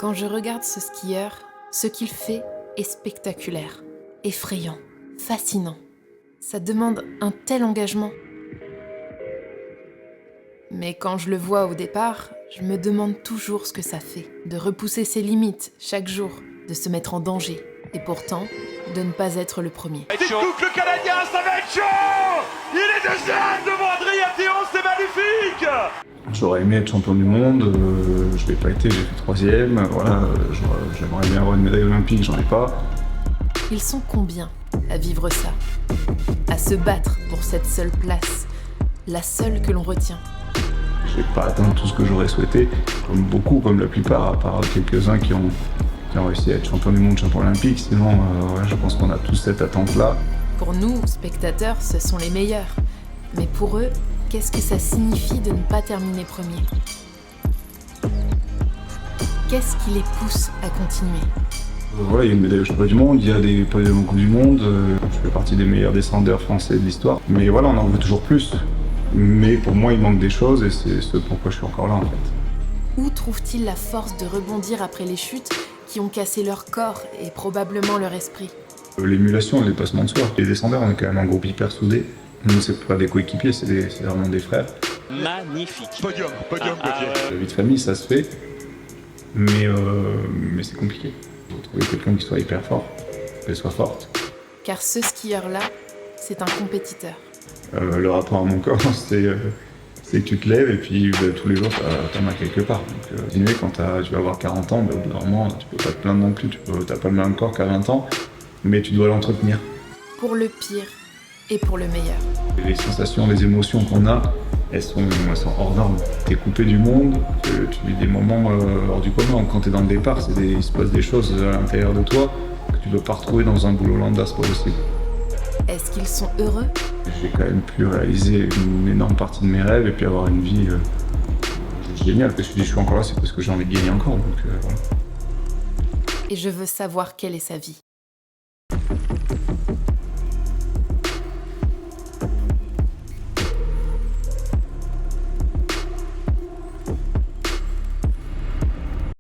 Quand je regarde ce skieur, ce qu'il fait est spectaculaire, effrayant, fascinant. Ça demande un tel engagement. Mais quand je le vois au départ, je me demande toujours ce que ça fait, de repousser ses limites chaque jour, de se mettre en danger, et pourtant, de ne pas être le premier. Le Canadien, ça va être chaud. Il est deuxième devant Adrien Théon, c'est magnifique. J'aurais aimé être champion du monde, je l'ai pas été, j'ai fait troisième, voilà, j'aimerais bien avoir une médaille olympique, j'en ai pas. Ils sont combien à vivre ça, à se battre pour cette seule place, la seule que l'on retient. J'ai pas atteint tout ce que j'aurais souhaité, comme beaucoup, comme la plupart, à part quelques-uns qui ont réussi à être champion du monde, champion olympique, sinon je pense qu'on a tous cette attente-là. Pour nous, spectateurs, ce sont les meilleurs. Mais pour eux, qu'est-ce que ça signifie de ne pas terminer premier? Qu'est-ce qui les pousse à continuer? Voilà, il y a une médaille au championnat du monde, il y a des podiums en Coupe du Monde, je fais partie des meilleurs descendeurs français de l'histoire. Mais voilà, on en veut toujours plus. Mais pour moi, il manque des choses et c'est ce pourquoi je suis encore là en fait. Où trouvent-ils la force de rebondir après les chutes qui ont cassé leur corps et probablement leur esprit? L'émulation, les passements de soi. Les descendeurs, on est quand même un groupe hyper soudé. Nous, c'est pas des coéquipiers, c'est vraiment des frères. Magnifique. Podium, Gauthier. La vie de famille, ça se fait, mais c'est compliqué. Il faut trouver quelqu'un qui soit hyper fort, qu'elle soit forte. Car ce skieur-là, c'est un compétiteur. Le rapport à mon corps, c'est que tu te lèves et puis tous les jours, t'en as quelque part. Donc, continuer quand tu vas avoir 40 ans, au bout d'un moment, tu peux pas te plaindre non plus. T'as pas le même corps qu'à 20 ans, mais tu dois l'entretenir. Pour le pire et pour le meilleur. Les sensations, les émotions qu'on a, elles sont hors normes. T'es coupé du monde, tu vis des moments hors du commun. Quand t'es dans le départ, il se passe des choses à l'intérieur de toi que tu dois pas retrouver dans un boulot lambda, c'est pas possible. Est-ce qu'ils sont heureux? J'ai quand même pu réaliser une énorme partie de mes rêves et puis avoir une vie géniale. Parce que si je suis encore là, c'est parce que j'ai envie de gagner encore. Donc, voilà. Et je veux savoir quelle est sa vie.